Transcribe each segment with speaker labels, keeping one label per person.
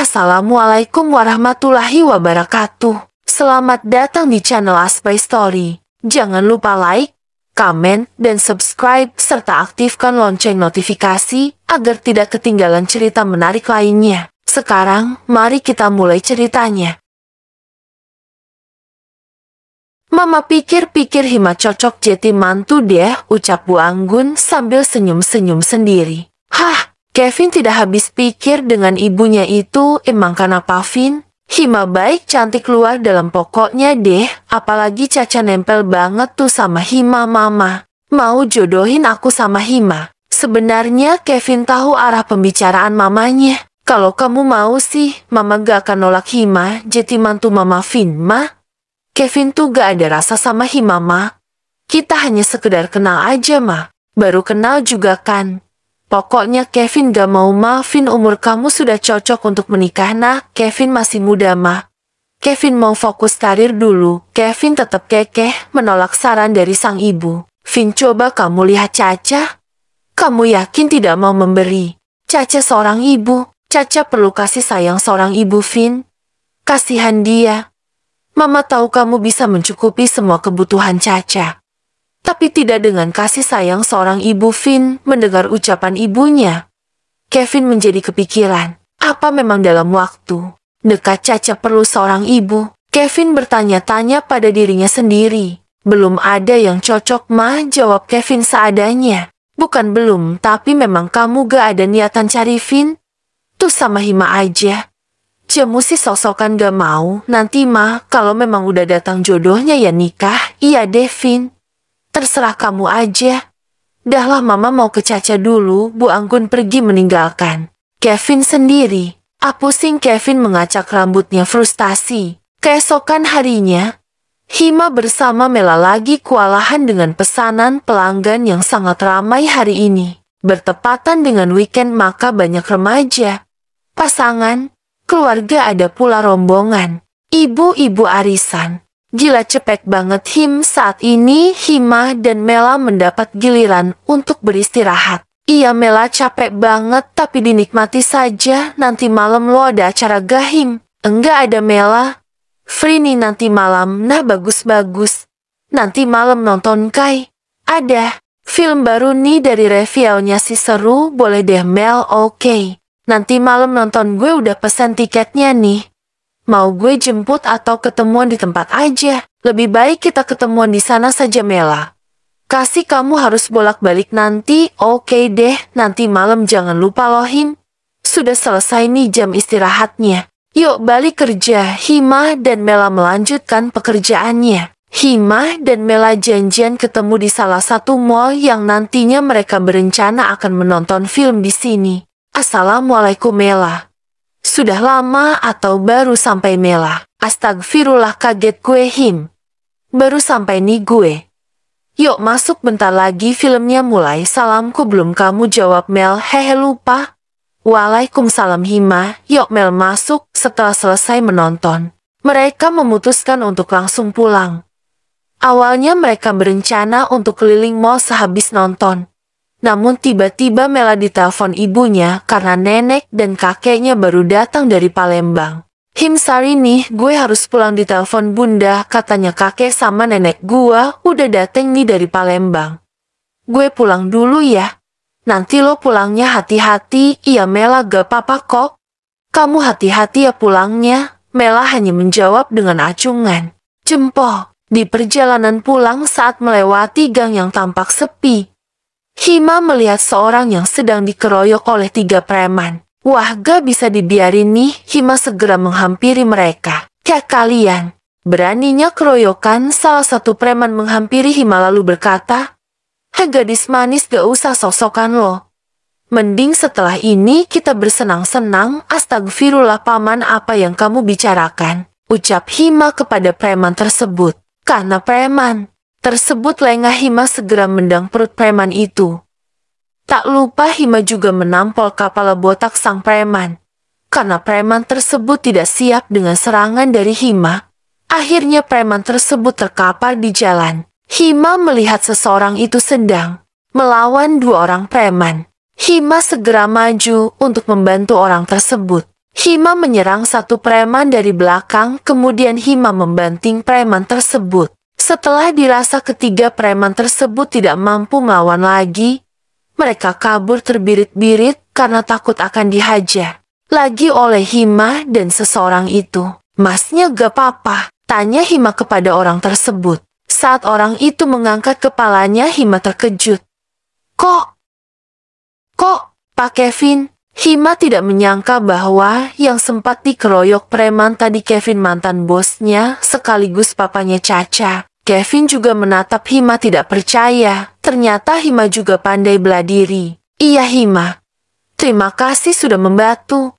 Speaker 1: Assalamualaikum warahmatullahi wabarakatuh. Selamat datang di channel Aspay Story. Jangan lupa like, komen, dan subscribe, serta aktifkan lonceng notifikasi agar tidak ketinggalan cerita menarik lainnya. Sekarang, mari kita mulai ceritanya. Mama pikir-pikir Hima cocok jadi mantu deh, ucap Bu Anggun sambil senyum-senyum sendiri. Hah, Kevin tidak habis pikir dengan ibunya itu, emang kenapa Vin? Hima baik cantik luar dalam pokoknya deh, apalagi Caca nempel banget tuh sama Hima mama. Mau jodohin aku sama Hima. Sebenarnya Kevin tahu arah pembicaraan mamanya. Kalau kamu mau sih, mama gak akan nolak Hima jadi mantu mama Vin, ma. Kevin tuh gak ada rasa sama Hima, ma. Kita hanya sekedar kenal aja, ma. Baru kenal juga kan. Pokoknya Kevin gak mau, ma. Vin, umur kamu sudah cocok untuk menikah, nah. Kevin masih muda, ma. Kevin mau fokus karir dulu. Kevin tetap kekeh menolak saran dari sang ibu. Vin, coba kamu lihat Caca. Kamu yakin tidak mau memberi? Caca seorang ibu. Caca perlu kasih sayang seorang ibu, Vin. Kasihan dia. Mama tahu kamu bisa mencukupi semua kebutuhan Caca. Tapi tidak dengan kasih sayang seorang ibu, Vin. Mendengar ucapan ibunya, Kevin menjadi kepikiran. Apa memang dalam waktu dekat Caca perlu seorang ibu? Kevin bertanya-tanya pada dirinya sendiri. Belum ada yang cocok, ma, jawab Kevin seadanya. Bukan belum, tapi memang kamu gak ada niatan cari, Vin. Tuh sama Hima aja. Jamu sih sosokan gak mau. Nanti, ma, kalau memang udah datang jodohnya ya nikah. Iya deh, Vin. Terserah kamu aja. Dahlah, mama mau ke Caca dulu. Bu Anggun pergi meninggalkan Kevin sendiri. Pusing Kevin mengacak rambutnya frustasi. Keesokan harinya, Hima bersama Mela lagi kewalahan dengan pesanan pelanggan yang sangat ramai hari ini. Bertepatan dengan weekend maka banyak remaja, pasangan, keluarga, ada pula rombongan ibu-ibu arisan. Gila cepet banget saat ini Hima dan Mela mendapat giliran untuk beristirahat. Iya, Mela capek banget tapi dinikmati saja, nanti malam lo ada acara gahim. Enggak ada, Mela. Free nih nanti malam, nah bagus-bagus. Nanti malam nonton Kai. Ada film baru nih dari reviewnya sih seru, boleh deh Mel, oke. Nanti malam nonton, gue udah pesan tiketnya nih. Mau gue jemput atau ketemuan di tempat aja? Lebih baik kita ketemuan di sana saja, Mela. Kasih kamu harus bolak-balik nanti, oke deh. Nanti malam jangan lupa loh, Him. Sudah selesai nih jam istirahatnya. Yuk balik kerja. Hima dan Mela melanjutkan pekerjaannya. Hima dan Mela janjian ketemu di salah satu mall yang nantinya mereka berencana akan menonton film di sini. Assalamualaikum, Mela. Sudah lama atau baru sampai, Mela? Astagfirullah, kaget gue, Him. Baru sampai nih gue. Yuk masuk, bentar lagi filmnya mulai. Salamku belum kamu jawab, Mel. Hehe, lupa. Waalaikumsalam, Hima. Yuk Mel masuk. Setelah selesai menonton, mereka memutuskan untuk langsung pulang. Awalnya mereka berencana untuk keliling mall sehabis nonton. Namun tiba-tiba Mela ditelepon ibunya karena nenek dan kakeknya baru datang dari Palembang. Him, sorry nih, gue harus pulang, ditelepon bunda, katanya kakek sama nenek gue udah dateng nih dari Palembang. Gue pulang dulu ya. Nanti lo pulangnya hati-hati. Iya Mela, gak apa-apa kok. Kamu hati-hati ya pulangnya. Mela hanya menjawab dengan acungan jempol. Di perjalanan pulang saat melewati gang yang tampak sepi, Hima melihat seorang yang sedang dikeroyok oleh 3 preman. Wah, gak bisa dibiarin nih. Hima segera menghampiri mereka. Kayak kalian beraninya keroyokan? Salah satu preman menghampiri Hima lalu berkata, "Hei gadis manis, gak usah sosokan lo. Mending setelah ini kita bersenang-senang." Astagfirullah paman, apa yang kamu bicarakan? Ucap Hima kepada preman tersebut. Karena preman tersebut lengah, Hima segera mendang perut preman itu. Tak lupa Hima juga menampol kepala botak sang preman. Karena preman tersebut tidak siap dengan serangan dari Hima, akhirnya preman tersebut terkapar di jalan. Hima melihat seseorang itu sedang melawan 2 orang preman. Hima segera maju untuk membantu orang tersebut. Hima menyerang satu preman dari belakang, kemudian Hima membanting preman tersebut. Setelah dirasa ketiga preman tersebut tidak mampu melawan lagi, mereka kabur terbirit-birit karena takut akan dihajar lagi oleh Hima dan seseorang itu. "Masnya gak apa-apa?" tanya Hima kepada orang tersebut. Saat orang itu mengangkat kepalanya, Hima terkejut. Kok, Pak Kevin?" Hima tidak menyangka bahwa yang sempat dikeroyok preman tadi Kevin, mantan bosnya sekaligus papanya Caca. Kevin juga menatap Hima tidak percaya. Ternyata Hima juga pandai bela diri. "Iya Hima, terima kasih sudah membantu."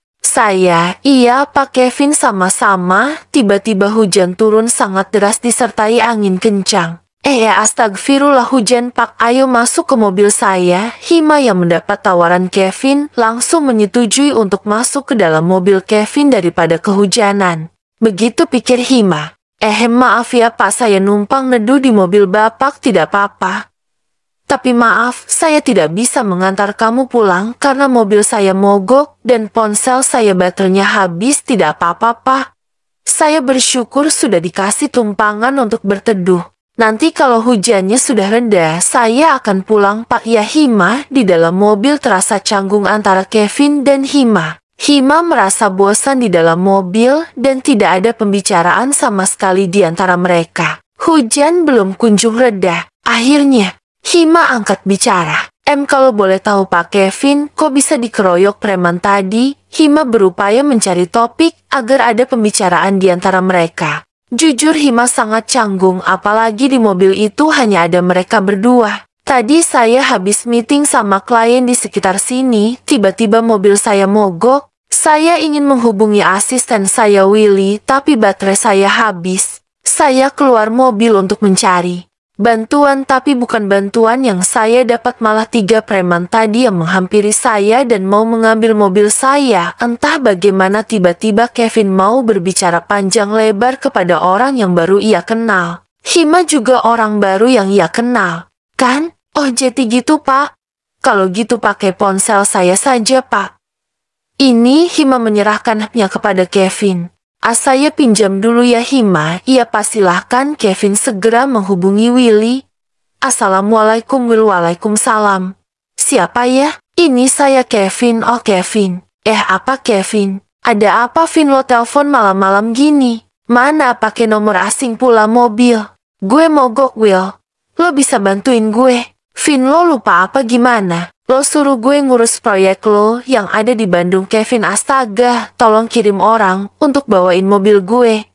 Speaker 1: Iya Pak Kevin, sama-sama." Tiba-tiba hujan turun sangat deras disertai angin kencang. Astagfirullah, hujan Pak, ayo masuk ke mobil saya." Hima yang mendapat tawaran Kevin langsung menyetujui untuk masuk ke dalam mobil Kevin daripada kehujanan. Begitu pikir Hima. Maaf ya Pak, saya numpang neduh di mobil Bapak, tidak apa-apa. Tapi maaf, saya tidak bisa mengantar kamu pulang karena mobil saya mogok dan ponsel saya baterainya habis. Tidak apa-apa Pak. Saya bersyukur sudah dikasih tumpangan untuk berteduh. Nanti kalau hujannya sudah reda, saya akan pulang Pak ya." Hima di dalam mobil terasa canggung antara Kevin dan Hima. Hima merasa bosan di dalam mobil dan tidak ada pembicaraan sama sekali di antara mereka. Hujan belum kunjung reda. Akhirnya, Hima angkat bicara. Kalau boleh tahu Pak Kevin, kok bisa dikeroyok preman tadi?" Hima berupaya mencari topik agar ada pembicaraan di antara mereka. Jujur Hima sangat canggung, apalagi di mobil itu hanya ada mereka berdua. "Tadi saya habis meeting sama klien di sekitar sini, tiba-tiba mobil saya mogok. Saya ingin menghubungi asisten saya Willy, tapi baterai saya habis. Saya keluar mobil untuk mencari bantuan, tapi bukan bantuan yang saya dapat, malah 3 preman tadi yang menghampiri saya dan mau mengambil mobil saya. Entah bagaimana tiba-tiba Kevin mau berbicara panjang lebar kepada orang yang baru ia kenal. Hima juga orang baru yang ia kenal, kan? "Oh jadi gitu Pak? Kalau gitu pakai ponsel saya saja Pak." Ini Hima menyerahkannya kepada Kevin. "Saya pinjam dulu ya Hima." "Iya Pak, silahkan." Kevin segera menghubungi Willy. "Assalamualaikum Will." "Waalaikumsalam." "Siapa ya?" "Ini saya Kevin." "Oh Kevin." Apa Kevin? Ada apa Vin, lo telepon malam-malam gini? Mana pakai nomor asing pula mobil? Gue mogok Will. Lo bisa bantuin gue? Vin, lo lupa apa gimana? Lo suruh gue ngurus proyek lo yang ada di Bandung. Kevin, astaga, tolong kirim orang untuk bawain mobil gue.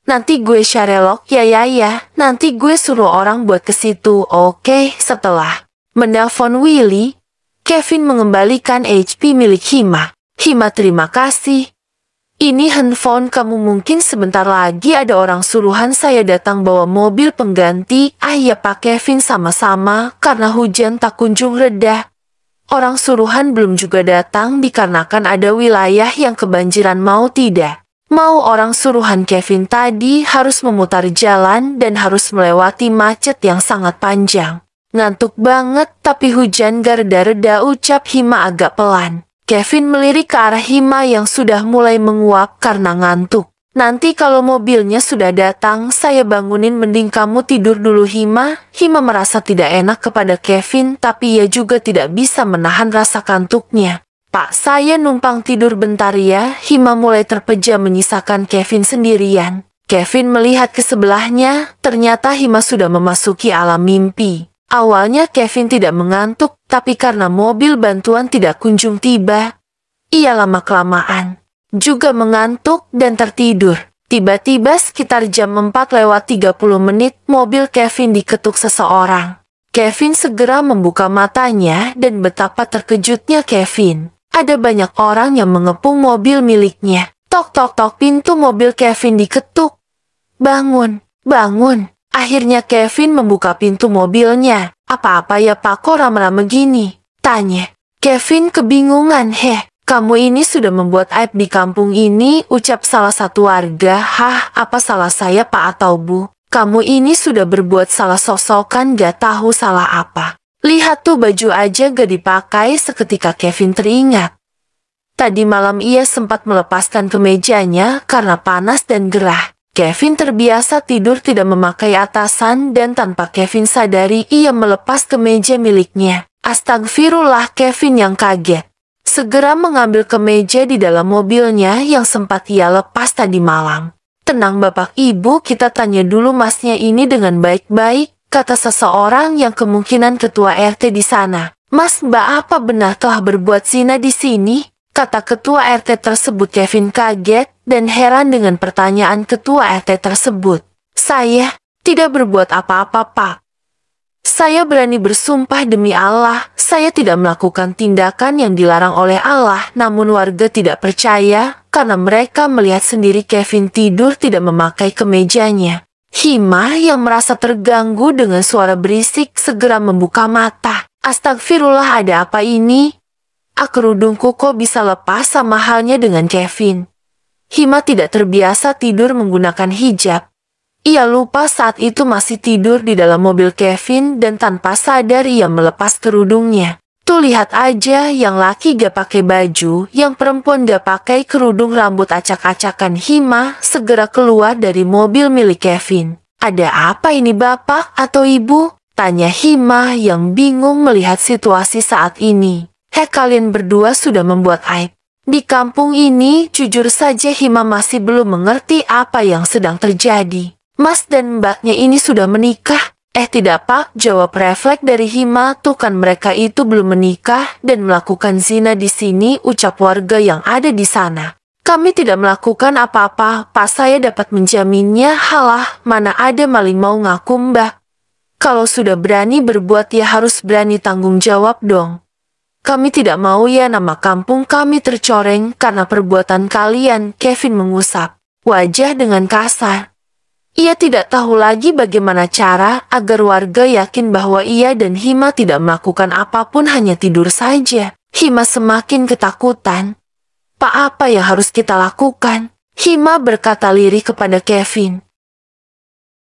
Speaker 1: Nanti gue Sharelok, ya. Nanti gue suruh orang buat ke situ. Oke. Setelah menelpon Willy, Kevin mengembalikan HP milik Hima. "Hima, terima kasih. Ini handphone kamu, mungkin sebentar lagi ada orang suruhan saya datang bawa mobil pengganti." Ya Pak Kevin, sama-sama, karena hujan tak kunjung reda. Orang suruhan belum juga datang dikarenakan ada wilayah yang kebanjiran. Mau tidak mau orang suruhan Kevin tadi harus memutar jalan dan harus melewati macet yang sangat panjang. "Ngantuk banget, tapi hujan gak reda-reda," ucap Hima agak pelan. Kevin melirik ke arah Hima yang sudah mulai menguap karena ngantuk. "Nanti kalau mobilnya sudah datang, saya bangunin, mending kamu tidur dulu Hima." Hima merasa tidak enak kepada Kevin, tapi ia juga tidak bisa menahan rasa kantuknya. "Pak, saya numpang tidur bentar ya." Hima mulai terpejam menyisakan Kevin sendirian. Kevin melihat ke sebelahnya, ternyata Hima sudah memasuki alam mimpi. Awalnya Kevin tidak mengantuk, tapi karena mobil bantuan tidak kunjung tiba, ia lama-kelamaan juga mengantuk dan tertidur. Tiba-tiba sekitar jam 4:30 mobil Kevin diketuk seseorang. Kevin segera membuka matanya dan betapa terkejutnya Kevin. Ada banyak orang yang mengepung mobil miliknya. Tok tok tok, pintu mobil Kevin diketuk. Bangun. Akhirnya Kevin membuka pintu mobilnya. "Apa-apa ya Pak, kok rame-rame gini?" tanya. Kevin kebingungan. Kamu ini sudah membuat aib di kampung ini," ucap salah satu warga. Apa salah saya Pak atau Bu? Kamu ini sudah berbuat salah sosokan, gak tahu salah apa. Lihat tuh, baju aja gak dipakai." Seketika Kevin teringat. Tadi malam ia sempat melepaskan kemejanya karena panas dan gerah. Kevin terbiasa tidur tidak memakai atasan dan tanpa Kevin sadari ia melepas kemeja miliknya. Astagfirullah, Kevin yang kaget. Segera mengambil kemeja di dalam mobilnya yang sempat ia lepas tadi malam. Tenang Bapak Ibu, kita tanya dulu masnya ini dengan baik-baik, kata seseorang yang kemungkinan ketua RT di sana. Mas, Mbak, apa benar telah berbuat zina di sini? Kata ketua RT tersebut. Kevin kaget dan heran dengan pertanyaan ketua RT tersebut. Saya tidak berbuat apa-apa, Pak. Saya berani bersumpah demi Allah, saya tidak melakukan tindakan yang dilarang oleh Allah. Namun warga tidak percaya karena mereka melihat sendiri Kevin tidur tidak memakai kemejanya. Hima yang merasa terganggu dengan suara berisik segera membuka mata. Astagfirullah, ada apa ini? Kerudungku kok bisa lepas sama halnya dengan Kevin. Hima tidak terbiasa tidur menggunakan hijab. Ia lupa saat itu masih tidur di dalam mobil Kevin dan tanpa sadar ia melepas kerudungnya. Tuh lihat aja, yang laki gak pakai baju, yang perempuan gak pakai kerudung, rambut acak-acakan. Hima segera keluar dari mobil milik Kevin. Ada apa ini Bapak atau Ibu? Tanya Hima yang bingung melihat situasi saat ini. Kalian berdua sudah membuat aib di kampung ini. Jujur saja Hima masih belum mengerti apa yang sedang terjadi. Mas dan mbaknya ini sudah menikah? Tidak Pak, jawab refleks dari Hima. Tuh kan mereka itu belum menikah dan melakukan zina di sini, ucap warga yang ada di sana. Kami tidak melakukan apa-apa, Pak, saya dapat menjaminnya. Halah, mana ada maling mau ngaku Mbak. Kalau sudah berani berbuat ya harus berani tanggung jawab dong. Kami tidak mau ya nama kampung kami tercoreng karena perbuatan kalian. Kevin mengusap wajah dengan kasar. Ia tidak tahu lagi bagaimana cara agar warga yakin bahwa ia dan Hima tidak melakukan apapun, hanya tidur saja. Hima semakin ketakutan. Pak, apa yang harus kita lakukan? Hima berkata lirih kepada Kevin.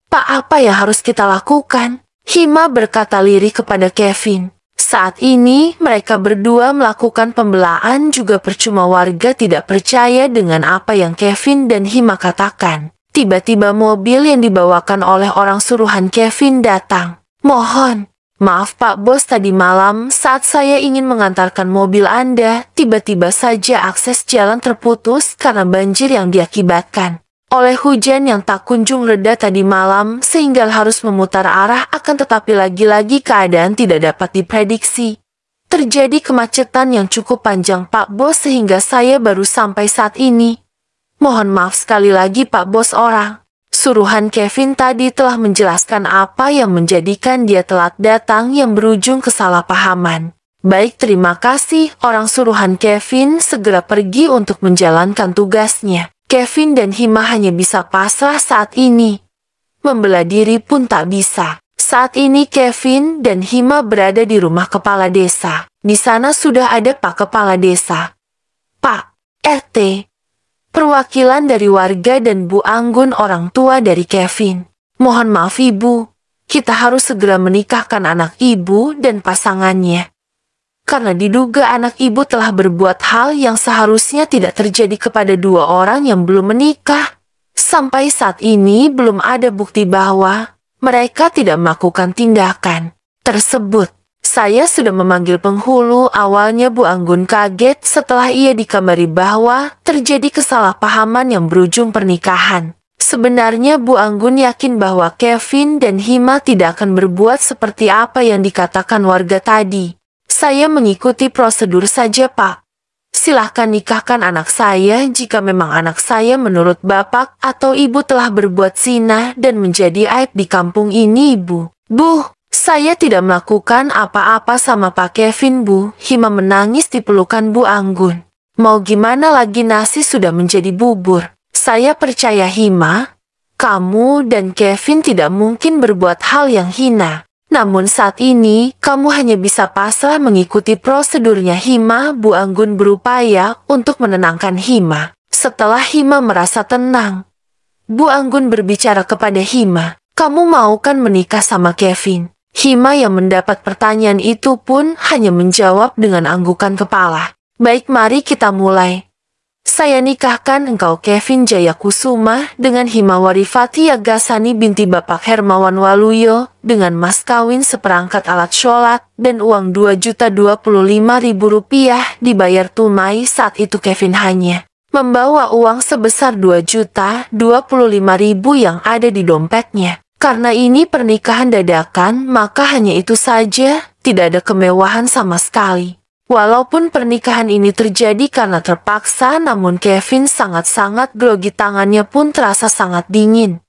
Speaker 1: Pak, apa yang harus kita lakukan? Hima berkata lirih kepada Kevin. Saat ini mereka berdua melakukan pembelaan juga percuma, warga tidak percaya dengan apa yang Kevin dan Hima katakan. Tiba-tiba mobil yang dibawakan oleh orang suruhan Kevin datang. Mohon maaf Pak Bos, tadi malam saat saya ingin mengantarkan mobil Anda, tiba-tiba saja akses jalan terputus karena banjir yang diakibatkan oleh hujan yang tak kunjung reda tadi malam, sehingga harus memutar arah. Akan tetapi lagi-lagi keadaan tidak dapat diprediksi. Terjadi kemacetan yang cukup panjang Pak Bos sehingga saya baru sampai saat ini. Mohon maaf sekali lagi Pak Bos. Orang suruhan Kevin tadi telah menjelaskan apa yang menjadikan dia telat datang yang berujung kesalahpahaman. Baik, terima kasih. Orang suruhan Kevin segera pergi untuk menjalankan tugasnya. Kevin dan Hima hanya bisa pasrah saat ini. Membela diri pun tak bisa. Saat ini Kevin dan Hima berada di rumah kepala desa. Di sana sudah ada Pak Kepala Desa, Pak RT, perwakilan dari warga dan Bu Anggun, orang tua dari Kevin. Mohon maaf Ibu, kita harus segera menikahkan anak Ibu dan pasangannya. Karena diduga anak Ibu telah berbuat hal yang seharusnya tidak terjadi kepada dua orang yang belum menikah. Sampai saat ini belum ada bukti bahwa mereka tidak melakukan tindakan tersebut. Saya sudah memanggil penghulu. Awalnya Bu Anggun kaget setelah ia dikabari bahwa terjadi kesalahpahaman yang berujung pernikahan. Sebenarnya Bu Anggun yakin bahwa Kevin dan Hima tidak akan berbuat seperti apa yang dikatakan warga tadi. Saya mengikuti prosedur saja Pak. Silahkan nikahkan anak saya jika memang anak saya menurut Bapak atau Ibu telah berbuat zina dan menjadi aib di kampung ini Ibu. Bu, saya tidak melakukan apa-apa sama Pak Kevin Bu. Hima menangis di pelukan Bu Anggun. Mau gimana lagi, nasi sudah menjadi bubur. Saya percaya Hima, kamu dan Kevin tidak mungkin berbuat hal yang hina. Namun saat ini, kamu hanya bisa pasrah mengikuti prosedurnya Hima. Bu Anggun berupaya untuk menenangkan Hima. Setelah Hima merasa tenang, Bu Anggun berbicara kepada Hima, kamu mau kan menikah sama Kevin? Hima yang mendapat pertanyaan itu pun hanya menjawab dengan anggukan kepala. Baik, mari kita mulai. Saya nikahkan engkau Kevin Jayakusuma dengan Himawari Fathia Gasani binti Bapak Hermawan Waluyo dengan mas kawin seperangkat alat sholat dan uang Rp2.025.000 dibayar tunai. Saat itu Kevin hanya membawa uang sebesar Rp2.025.000 yang ada di dompetnya. Karena ini pernikahan dadakan, maka hanya itu saja, tidak ada kemewahan sama sekali. Walaupun pernikahan ini terjadi karena terpaksa, namun Kevin sangat-sangat grogi, tangannya pun terasa sangat dingin.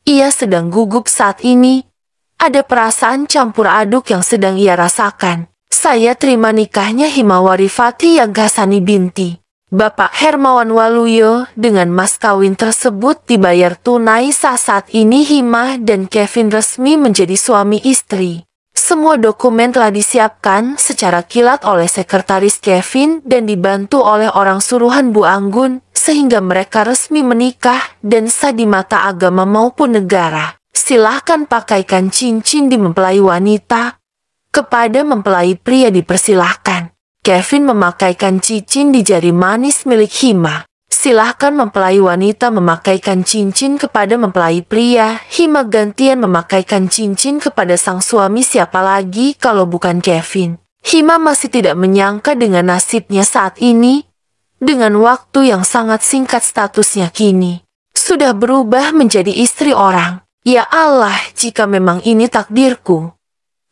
Speaker 1: Ia sedang gugup saat ini. Ada perasaan campur aduk yang sedang ia rasakan. Saya terima nikahnya Himawari Fathia Gasani binti Bapak Hermawan Waluyo dengan mas kawin tersebut dibayar tunai. Saat ini Hima dan Kevin resmi menjadi suami istri. Semua dokumen telah disiapkan secara kilat oleh sekretaris Kevin dan dibantu oleh orang suruhan Bu Anggun, sehingga mereka resmi menikah dan sah di mata agama maupun negara. Silahkan pakaikan cincin di mempelai wanita. Kepada mempelai pria dipersilahkan. Kevin memakaikan cincin di jari manis milik Hima. Silahkan mempelai wanita memakaikan cincin kepada mempelai pria. Hima gantian memakaikan cincin kepada sang suami, siapa lagi kalau bukan Kevin. Hima masih tidak menyangka dengan nasibnya saat ini. Dengan waktu yang sangat singkat statusnya kini sudah berubah menjadi istri orang. Ya Allah, jika memang ini takdirku.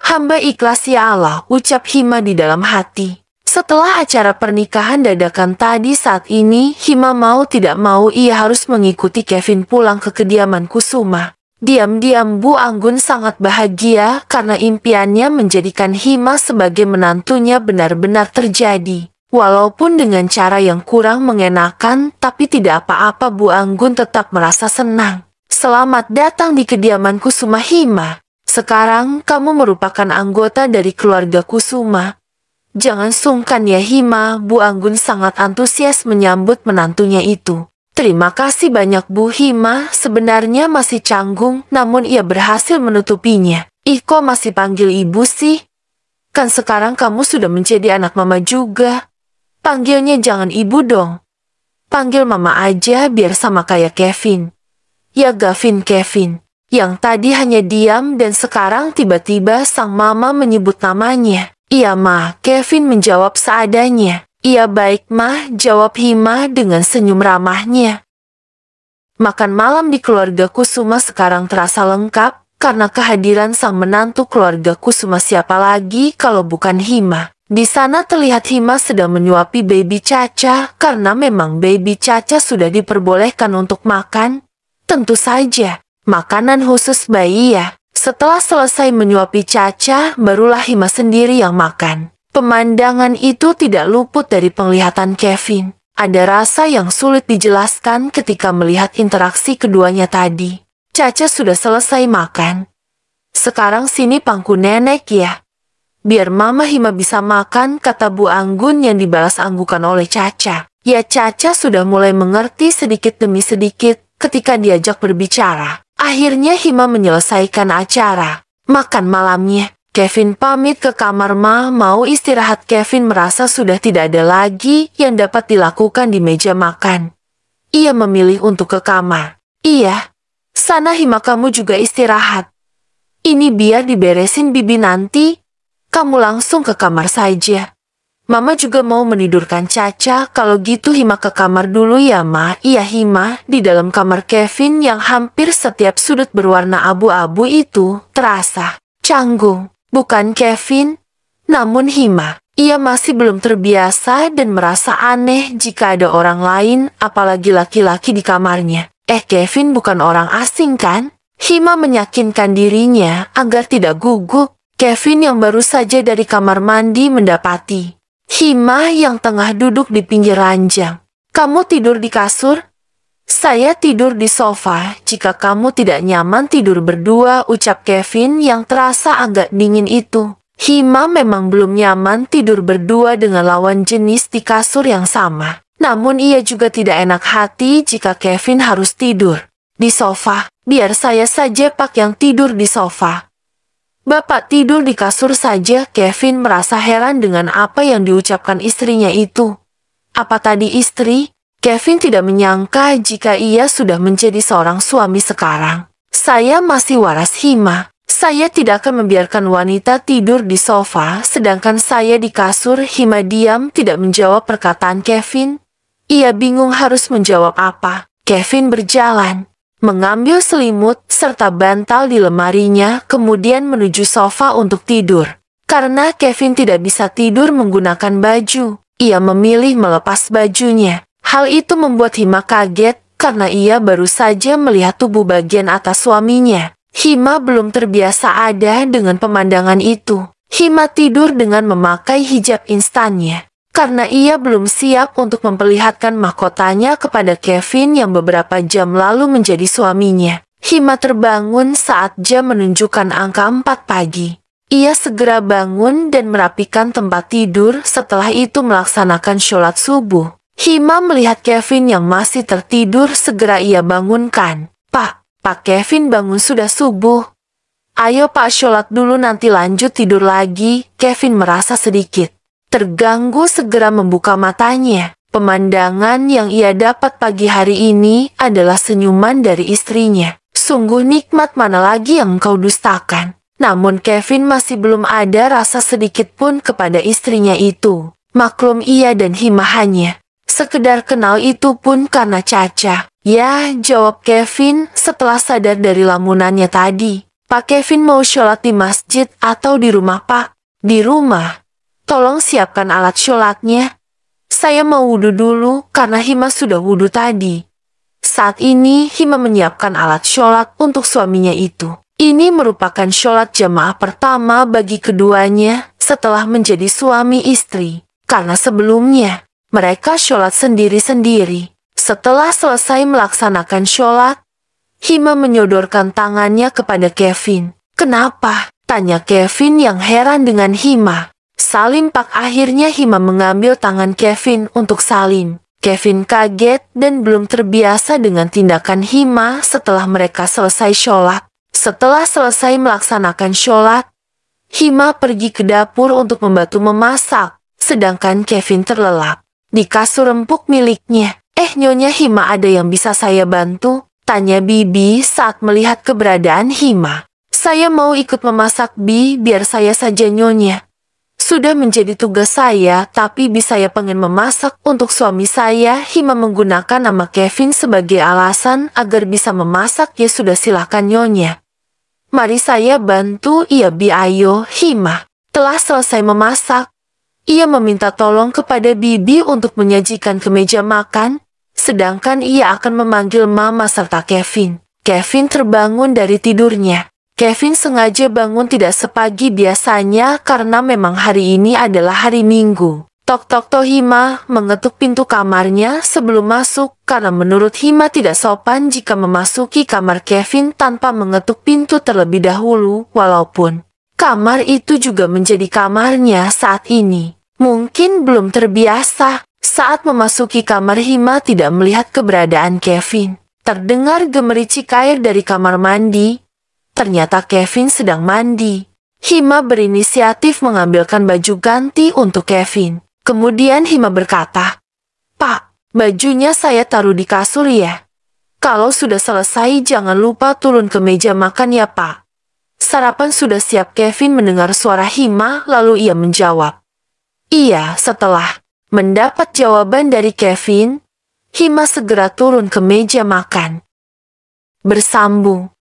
Speaker 1: Hamba ikhlas ya Allah, ucap Hima di dalam hati. Setelah acara pernikahan dadakan tadi, saat ini Hima mau tidak mau ia harus mengikuti Kevin pulang ke kediaman Kusuma. Diam-diam Bu Anggun sangat bahagia karena impiannya menjadikan Hima sebagai menantunya benar-benar terjadi. Walaupun dengan cara yang kurang mengenakan, tapi tidak apa-apa, Bu Anggun tetap merasa senang. Selamat datang di kediaman Kusuma Hima. Sekarang kamu merupakan anggota dari keluarga Kusuma. Jangan sungkan ya Hima. Bu Anggun sangat antusias menyambut menantunya itu. Terima kasih banyak Bu. Hima sebenarnya masih canggung, namun ia berhasil menutupinya. Ih, kok masih panggil ibu sih? Kan sekarang kamu sudah menjadi anak mama juga. Panggilnya jangan ibu dong. Panggil mama aja biar sama kayak Kevin. Ya Gavin, Kevin. Yang tadi hanya diam dan sekarang tiba-tiba sang mama menyebut namanya. Iya Ma, Kevin menjawab seadanya. Iya baik Ma, jawab Hima dengan senyum ramahnya. Makan malam di keluarga Kusuma sekarang terasa lengkap, karena kehadiran sang menantu keluarga Kusuma, siapa lagi kalau bukan Hima. Di sana terlihat Hima sedang menyuapi baby Caca, karena memang baby Caca sudah diperbolehkan untuk makan. Tentu saja, makanan khusus bayi ya. Setelah selesai menyuapi Caca, barulah Hima sendiri yang makan. Pemandangan itu tidak luput dari penglihatan Kevin. Ada rasa yang sulit dijelaskan ketika melihat interaksi keduanya tadi. Caca sudah selesai makan. Sekarang sini pangku nenek ya. Biar Mama Hima bisa makan, kata Bu Anggun yang dibalas anggukan oleh Caca. Ya, Caca sudah mulai mengerti sedikit demi sedikit ketika diajak berbicara. Akhirnya Hima menyelesaikan acara makan malamnya. Kevin pamit ke kamar mau istirahat. Kevin merasa sudah tidak ada lagi yang dapat dilakukan di meja makan. Ia memilih untuk ke kamar. Iya, sana Hima, kamu juga istirahat. Ini biar diberesin bibi nanti. Kamu langsung ke kamar saja. Mama juga mau menidurkan Caca. Kalau gitu Hima ke kamar dulu ya Ma. Iya Hima. Di dalam kamar Kevin yang hampir setiap sudut berwarna abu-abu itu terasa canggung. Bukan Kevin, namun Hima. Ia masih belum terbiasa dan merasa aneh jika ada orang lain, apalagi laki-laki di kamarnya. Kevin bukan orang asing kan? Hima meyakinkan dirinya agar tidak gugup. Kevin yang baru saja dari kamar mandi mendapati Hima yang tengah duduk di pinggir ranjang. Kamu tidur di kasur? Saya tidur di sofa. Jika kamu tidak nyaman tidur berdua, ucap Kevin yang terasa agak dingin itu. Hima memang belum nyaman tidur berdua dengan lawan jenis di kasur yang sama. Namun ia juga tidak enak hati jika Kevin harus tidur di sofa. Biar saya saja Pak yang tidur di sofa. Bapak tidur di kasur saja. Kevin merasa heran dengan apa yang diucapkan istrinya itu. Apa tadi istri? Kevin tidak menyangka jika ia sudah menjadi seorang suami sekarang. Saya masih waras Hima. Saya tidak akan membiarkan wanita tidur di sofa, sedangkan saya di kasur. Hima diam tidak menjawab perkataan Kevin. Ia bingung harus menjawab apa. Kevin berjalan, mengambil selimut serta bantal di lemarinya, kemudian menuju sofa untuk tidur. Karena Kevin tidak bisa tidur menggunakan baju, ia memilih melepas bajunya. Hal itu membuat Hima kaget, karena ia baru saja melihat tubuh bagian atas suaminya. Hima belum terbiasa ada dengan pemandangan itu. Hima tidur dengan memakai hijab instannya, karena ia belum siap untuk memperlihatkan mahkotanya kepada Kevin yang beberapa jam lalu menjadi suaminya. Hima terbangun saat jam menunjukkan angka 4 pagi. Ia segera bangun dan merapikan tempat tidur, setelah itu melaksanakan sholat subuh. Hima melihat Kevin yang masih tertidur, segera ia bangunkan. Pak Kevin bangun, sudah subuh. Ayo Pak sholat dulu nanti lanjut tidur lagi. Kevin merasa sedikit terganggu, segera membuka matanya. Pemandangan yang ia dapat pagi hari ini adalah senyuman dari istrinya. Sungguh nikmat, mana lagi yang engkau dustakan. Namun Kevin masih belum ada rasa sedikit pun kepada istrinya itu. Maklum ia dan Hima hanya sekedar kenal, itu pun karena Caca. Ya, jawab Kevin setelah sadar dari lamunannya tadi. Pak Kevin mau sholat di masjid atau di rumah Pak? Di rumah. Tolong siapkan alat sholatnya. Saya mau wudhu dulu karena Hima sudah wudhu tadi. Saat ini Hima menyiapkan alat sholat untuk suaminya itu. Ini merupakan sholat jamaah pertama bagi keduanya setelah menjadi suami istri. Karena sebelumnya mereka sholat sendiri-sendiri. Setelah selesai melaksanakan sholat, Hima menyodorkan tangannya kepada Kevin. Kenapa? Tanya Kevin yang heran dengan Hima. Salim Pak. Akhirnya Hima mengambil tangan Kevin untuk salim. Kevin kaget dan belum terbiasa dengan tindakan Hima setelah mereka selesai sholat. Setelah selesai melaksanakan sholat, Hima pergi ke dapur untuk membantu memasak, sedangkan Kevin terlelap di kasur empuk miliknya. Nyonya Hima, ada yang bisa saya bantu? Tanya Bibi saat melihat keberadaan Hima. Saya mau ikut memasak Bi, biar saya saja Nyonya. Sudah menjadi tugas saya, tapi Bi saya pengen memasak untuk suami saya. Hima menggunakan nama Kevin sebagai alasan agar bisa memasak. Ya sudah, silahkan Nyonya. Mari saya bantu. Iya Bi, ayo. Hima telah selesai memasak. Ia meminta tolong kepada Bibi untuk menyajikan ke meja makan. Sedangkan ia akan memanggil Mama serta Kevin. Kevin terbangun dari tidurnya. Kevin sengaja bangun tidak sepagi biasanya karena memang hari ini adalah hari Minggu. Tok-tok. Hima mengetuk pintu kamarnya sebelum masuk karena menurut Hima tidak sopan jika memasuki kamar Kevin tanpa mengetuk pintu terlebih dahulu, walaupun kamar itu juga menjadi kamarnya saat ini. Mungkin belum terbiasa. Saat memasuki kamar, Hima tidak melihat keberadaan Kevin. Terdengar gemericik air dari kamar mandi. Ternyata Kevin sedang mandi. Hima berinisiatif mengambilkan baju ganti untuk Kevin. Kemudian Hima berkata, Pak, bajunya saya taruh di kasur ya. Kalau sudah selesai jangan lupa turun ke meja makan ya Pak. Sarapan sudah siap. Kevin mendengar suara Hima lalu ia menjawab, iya. Setelah mendapat jawaban dari Kevin, Hima segera turun ke meja makan. Bersambung.